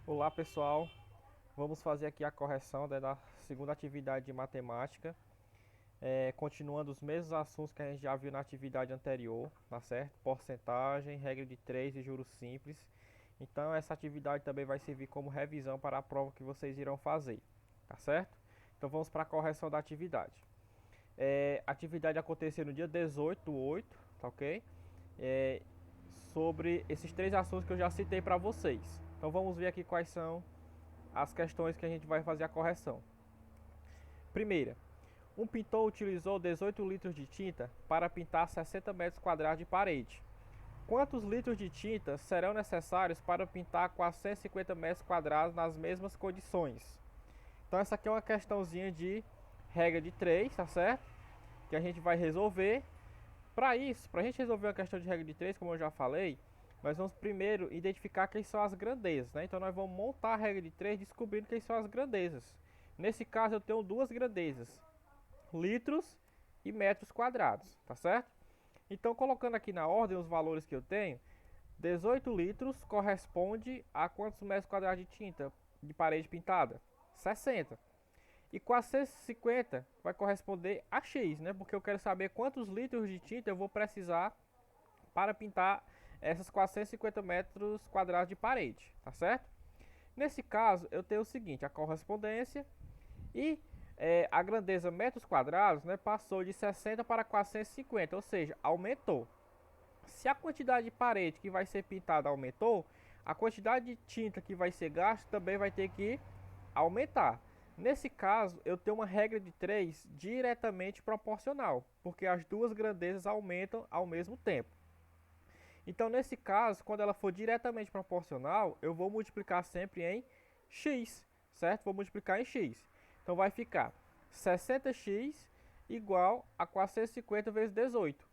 Olá pessoal, vamos fazer aqui a correção da segunda atividade de matemática, continuando os mesmos assuntos que a gente já viu na atividade anterior, tá certo? Porcentagem, regra de 3 e juros simples. Então essa atividade também vai servir como revisão para a prova que vocês irão fazer, tá certo? Então vamos para a correção da atividade. A atividade aconteceu no dia 18/8, tá ok? É, sobre esses três assuntos que eu já citei para vocês. Então vamos ver aqui quais são as questões que a gente vai fazer a correção. Primeira, um pintor utilizou 18 litros de tinta para pintar 60 metros quadrados de parede. Quantos litros de tinta serão necessários para pintar 450 metros quadrados nas mesmas condições? Então essa aqui é uma questãozinha de regra de 3, tá certo? Que a gente vai resolver. Para isso, para a gente resolver a questão de regra de 3, como eu já falei, nós vamos primeiro identificar quem são as grandezas, né? Então nós vamos montar a regra de 3 descobrindo quem são as grandezas. Nesse caso eu tenho duas grandezas, litros e metros quadrados, tá certo? Então colocando aqui na ordem os valores que eu tenho, 18 litros corresponde a quantos metros quadrados de tinta de parede pintada? 60. E 450 vai corresponder a X, né? Porque eu quero saber quantos litros de tinta eu vou precisar para pintar essas 450 metros quadrados de parede, tá certo? Nesse caso, eu tenho o seguinte, a correspondência e a grandeza metros quadrados, né, passou de 60 para 450, ou seja, aumentou. Se a quantidade de parede que vai ser pintada aumentou, a quantidade de tinta que vai ser gasta também vai ter que aumentar. Nesse caso, eu tenho uma regra de 3 diretamente proporcional, porque as duas grandezas aumentam ao mesmo tempo. Então, nesse caso, quando ela for diretamente proporcional, eu vou multiplicar sempre em x, certo? Vou multiplicar em x. Então, vai ficar 60x igual a 450 vezes 18.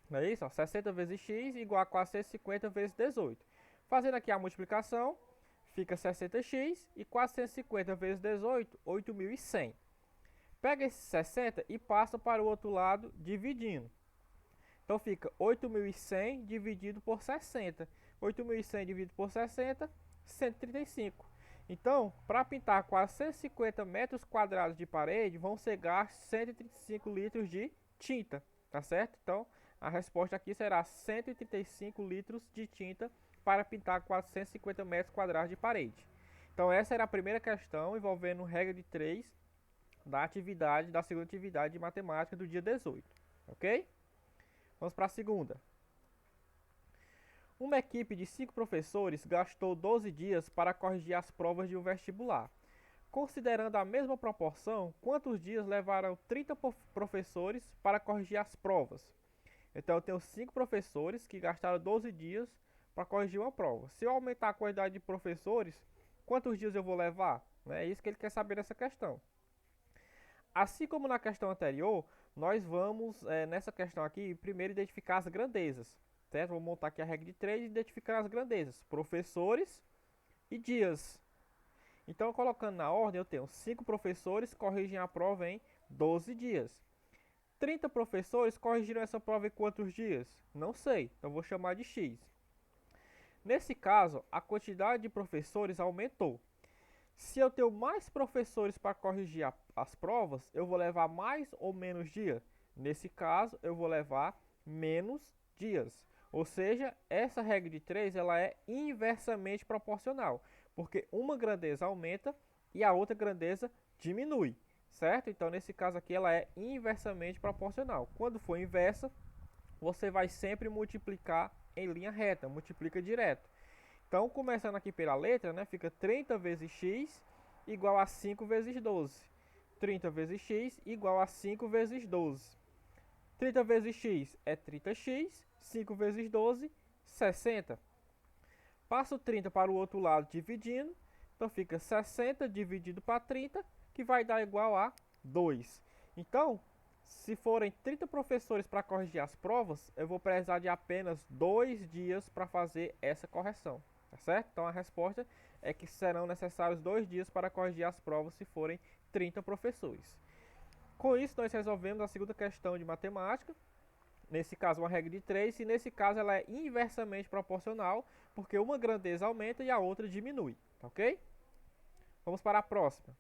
Não é isso? 60 vezes x igual a 450 vezes 18. Fazendo aqui a multiplicação, fica 60x e 450 vezes 18, 8.100. Pega esse 60 e passa para o outro lado dividindo. Então fica 8.100 dividido por 60. 8.100 dividido por 60, 135. Então, para pintar 450 metros quadrados de parede, vão ser gastos 135 litros de tinta, tá certo? Então, a resposta aqui será 135 litros de tinta para pintar 450 metros quadrados de parede. Então, essa era a primeira questão envolvendo regra de 3 da segunda atividade de matemática do dia 18, ok? Vamos para a segunda. Uma equipe de 5 professores gastou 12 dias para corrigir as provas de um vestibular. Considerando a mesma proporção, quantos dias levaram 30 professores para corrigir as provas? Então eu tenho 5 professores que gastaram 12 dias para corrigir uma prova. Se eu aumentar a quantidade de professores, quantos dias eu vou levar? É isso que ele quer saber nessa questão. Assim como na questão anterior, nós vamos, nessa questão aqui, primeiro identificar as grandezas. Certo? Vou montar aqui a regra de 3 e identificar as grandezas. Professores e dias. Então, colocando na ordem, eu tenho 5 professores corrigem a prova em 12 dias. 30 professores corrigiram essa prova em quantos dias? Não sei, então vou chamar de X. Nesse caso, a quantidade de professores aumentou. Se eu tenho mais professores para corrigir as provas, eu vou levar mais ou menos dias? Nesse caso, eu vou levar menos dias. Ou seja, essa regra de 3 ela é inversamente proporcional, porque uma grandeza aumenta e a outra grandeza diminui, certo? Então, nesse caso aqui, ela é inversamente proporcional. Quando for inversa, você vai sempre multiplicar em linha reta, multiplica direto. Então, começando aqui pela letra, né, fica 30 vezes x igual a 5 vezes 12. 30 vezes x igual a 5 vezes 12. 30 vezes x é 30x, 5 vezes 12, 60. Passo 30 para o outro lado dividindo, então fica 60 dividido para 30, que vai dar igual a 2. Então, se forem 30 professores para corrigir as provas, eu vou precisar de apenas 2 dias para fazer essa correção. Tá certo? Então a resposta é que serão necessários 2 dias para corrigir as provas se forem 30 professores. Com isso, nós resolvemos a segunda questão de matemática. Nesse caso, uma regra de 3, e nesse caso ela é inversamente proporcional, porque uma grandeza aumenta e a outra diminui. Tá ok? Vamos para a próxima.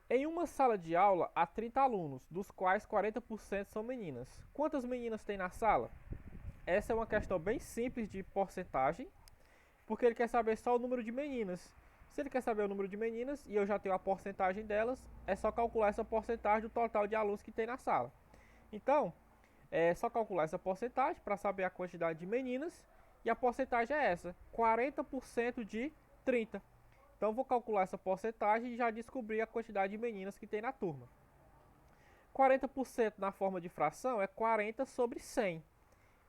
Em uma sala de aula, há 30 alunos, dos quais 40% são meninas. Quantas meninas tem na sala? Essa é uma questão bem simples de porcentagem, porque ele quer saber só o número de meninas. Se ele quer saber o número de meninas e eu já tenho a porcentagem delas, é só calcular essa porcentagem do total de alunos que tem na sala. Então, é só calcular essa porcentagem para saber a quantidade de meninas e a porcentagem é essa, 40% de 30. Então, vou calcular essa porcentagem e já descobrir a quantidade de meninas que tem na turma. 40% na forma de fração é 40 sobre 100,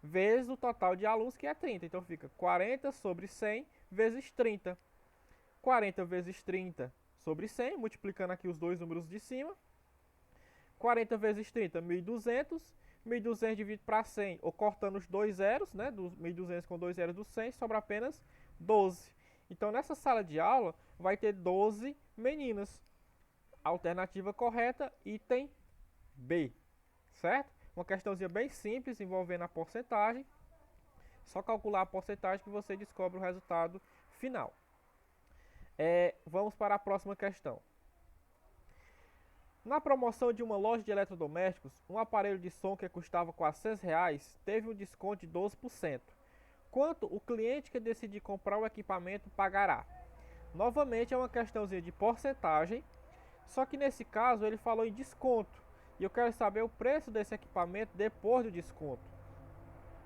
vezes o total de alunos, que é 30. Então, fica 40 sobre 100 vezes 30. 40 vezes 30 sobre 100, multiplicando aqui os dois números de cima. 40 vezes 30, 1.200. 1.200 dividido para 100, ou cortando os dois zeros, né, do 1.200 com dois zeros do 100, sobra apenas 12. Então, nessa sala de aula, vai ter 12 meninas. Alternativa correta, item B. Certo? Uma questãozinha bem simples, envolvendo a porcentagem. Só calcular a porcentagem que você descobre o resultado final. Vamos para a próxima questão. Na promoção de uma loja de eletrodomésticos, um aparelho de som que custava R$ 400 teve um desconto de 12%. Quanto o cliente que decidir comprar o equipamento pagará? Novamente é uma questãozinha de porcentagem, só que nesse caso ele falou em desconto. E eu quero saber o preço desse equipamento depois do desconto.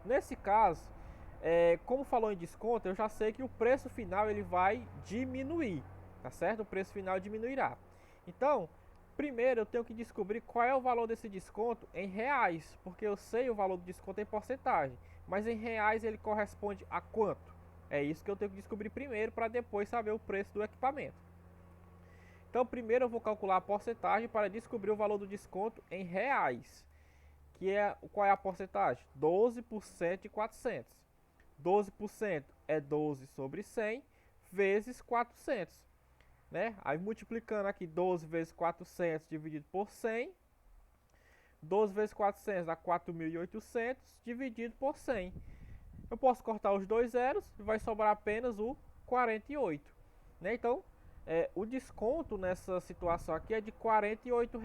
Nesse caso, como falou em desconto, eu já sei que o preço final ele vai diminuir, tá certo? O preço final diminuirá. Então, primeiro eu tenho que descobrir qual é o valor desse desconto em reais, porque eu sei o valor do desconto em porcentagem, mas em reais ele corresponde a quanto? É isso que eu tenho que descobrir primeiro para depois saber o preço do equipamento. Então, primeiro eu vou calcular a porcentagem para descobrir o valor do desconto em reais, qual é a porcentagem? 12% de 400. 12% é 12 sobre 100 vezes 400. Né? Aí multiplicando aqui 12 vezes 400 dividido por 100, 12 vezes 400 dá 4.800 dividido por 100. Eu posso cortar os dois zeros e vai sobrar apenas o 48. Né? Então, o desconto nessa situação aqui é de R$ 48.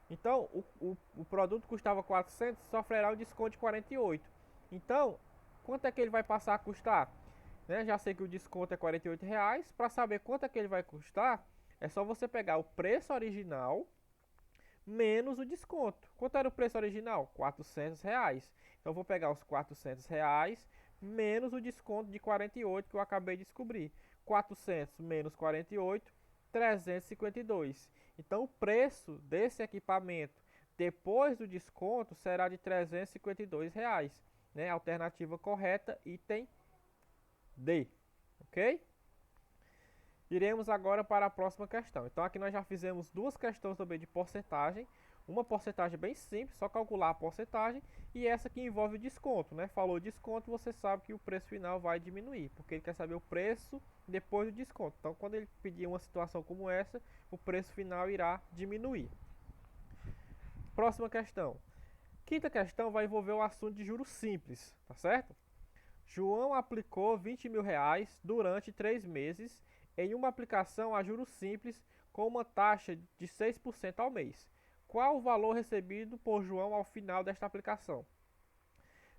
Então, o produto custava 400, sofrerá um desconto de 48. Então, quanto é que ele vai passar a custar? Né? Já sei que o desconto é R$ 48. Para saber quanto é que ele vai custar, é só você pegar o preço original menos o desconto. Quanto era o preço original? R$ 400. Então, eu vou pegar os R$ 400 menos o desconto de 48 que eu acabei de descobrir. 400 menos 48, 352. Então, o preço desse equipamento depois do desconto será de R$ 352. Né? Alternativa correta, item D. Ok? Iremos agora para a próxima questão. Então, aqui nós já fizemos duas questões também de porcentagem. Uma porcentagem bem simples, só calcular a porcentagem. E essa que envolve o desconto, né? Falou desconto, você sabe que o preço final vai diminuir, porque ele quer saber o preço depois do desconto. Então, quando ele pedir uma situação como essa, o preço final irá diminuir. Próxima questão. Quinta questão vai envolver o assunto de juros simples, tá certo? João aplicou R$ 20.000 durante 3 meses em uma aplicação a juros simples com uma taxa de 6% ao mês. Qual o valor recebido por João ao final desta aplicação?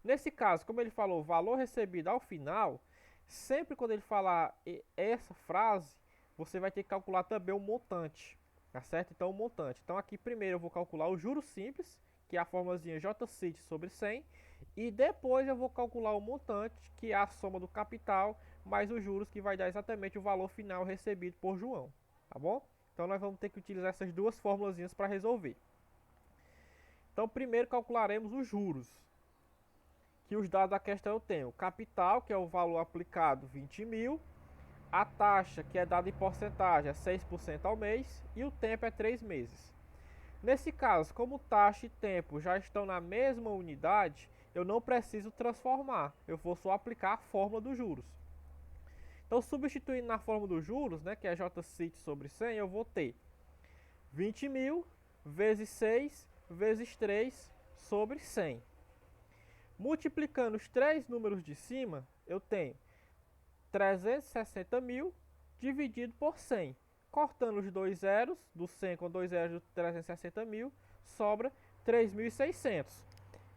Nesse caso, como ele falou valor recebido ao final, sempre quando ele falar essa frase, você vai ter que calcular também o montante, tá certo? Então, o montante. Então, aqui primeiro eu vou calcular o juros simples, que é a formulazinha JCIT sobre 100, e depois eu vou calcular o montante, que é a soma do capital mais os juros, que vai dar exatamente o valor final recebido por João, tá bom? Então, nós vamos ter que utilizar essas duas formulazinhas para resolver. Então, primeiro calcularemos os juros, que os dados da questão eu tenho. O capital, que é o valor aplicado, 20.000. A taxa, que é dada em porcentagem, é 6% ao mês. E o tempo é 3 meses. Nesse caso, como taxa e tempo já estão na mesma unidade, eu não preciso transformar. Eu vou só aplicar a fórmula dos juros. Então, substituindo na fórmula dos juros, né, que é JCIT sobre 100, eu vou ter 20.000 vezes 6 vezes 3 sobre 100. Multiplicando os três números de cima, eu tenho 360 mil dividido por 100. Cortando os dois zeros, do 100 com dois zeros do 360 mil, sobra 3.600.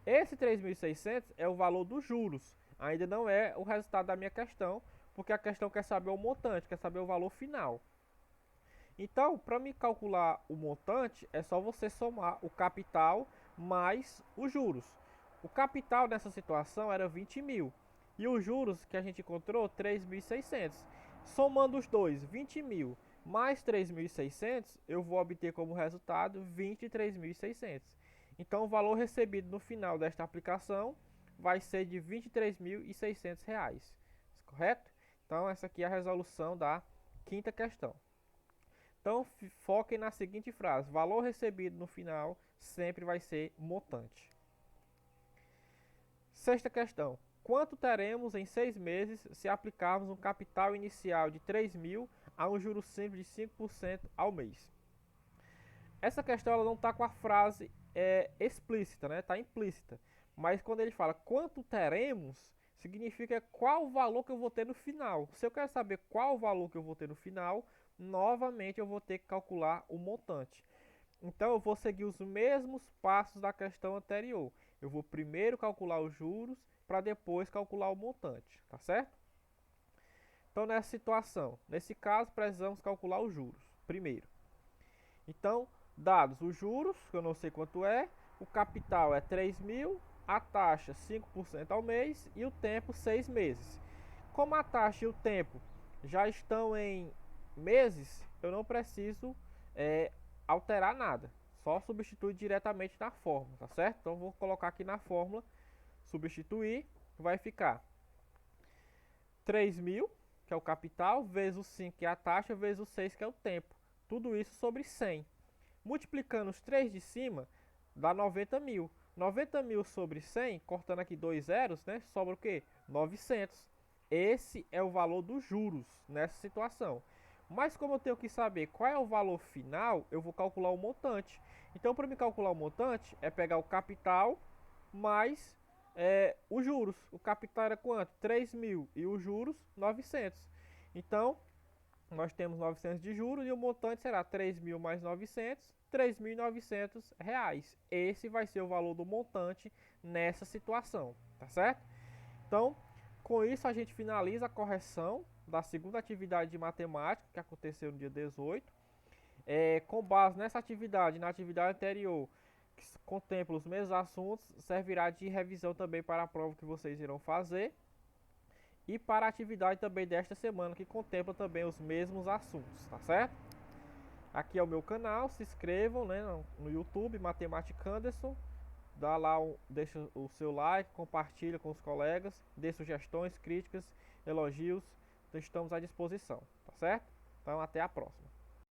Esse 3.600 é o valor dos juros. Ainda não é o resultado da minha questão, porque a questão quer saber o montante, quer saber o valor final. Então, para me calcular o montante, é só você somar o capital mais os juros. O capital nessa situação era 20 mil. E os juros que a gente encontrou, 3.600. Somando os dois, 20 mil mais 3.600, eu vou obter como resultado 23.600. Então, o valor recebido no final desta aplicação vai ser de R$ 23.600. Correto? Então, essa aqui é a resolução da quinta questão. Então, foquem na seguinte frase: valor recebido no final sempre vai ser montante. Sexta questão: quanto teremos em 6 meses se aplicarmos um capital inicial de 3.000 a um juro simples de 5% ao mês? Essa questão ela não está com a frase explícita, né? Está implícita. Mas quando ele fala quanto teremos, significa qual o valor que eu vou ter no final. Se eu quero saber qual o valor que eu vou ter no final, novamente eu vou ter que calcular o montante. Então eu vou seguir os mesmos passos da questão anterior. Eu vou primeiro calcular os juros para depois calcular o montante, tá certo? Então nessa situação, nesse caso precisamos calcular os juros primeiro. Então, dados os juros, que eu não sei quanto é, o capital é 3.000, a taxa 5% ao mês e o tempo 6 meses. Como a taxa e o tempo já estão em meses, eu não preciso alterar nada, só substituir diretamente na fórmula, tá certo? Então vou colocar aqui na fórmula, substituir, vai ficar 3.000, que é o capital, vezes o 5, que é a taxa, vezes o 6, que é o tempo. Tudo isso sobre 100. Multiplicando os 3 de cima, dá 90 mil. 90 mil sobre 100, cortando aqui dois zeros, né? Sobra o quê? 900. Esse é o valor dos juros nessa situação. Mas como eu tenho que saber qual é o valor final, eu vou calcular o montante. Então, para me calcular o montante, é pegar o capital mais os juros. O capital era quanto? 3.000 e os juros 900. Então, nós temos 900 de juros e o montante será 3.000 mais 900, R$ 3.900. Esse vai ser o valor do montante nessa situação, tá certo? Então, com isso a gente finaliza a correção da segunda atividade de matemática que aconteceu no dia 18. Com base nessa atividade, na atividade anterior, que contempla os mesmos assuntos, servirá de revisão também para a prova que vocês irão fazer e para a atividade também desta semana, que contempla também os mesmos assuntos, tá certo? Aqui é o meu canal, se inscrevam, né, no YouTube, Matemática Anderson, dá lá, deixa o seu like, compartilha com os colegas, dê sugestões, críticas, elogios, estamos à disposição, tá certo? Então até a próxima.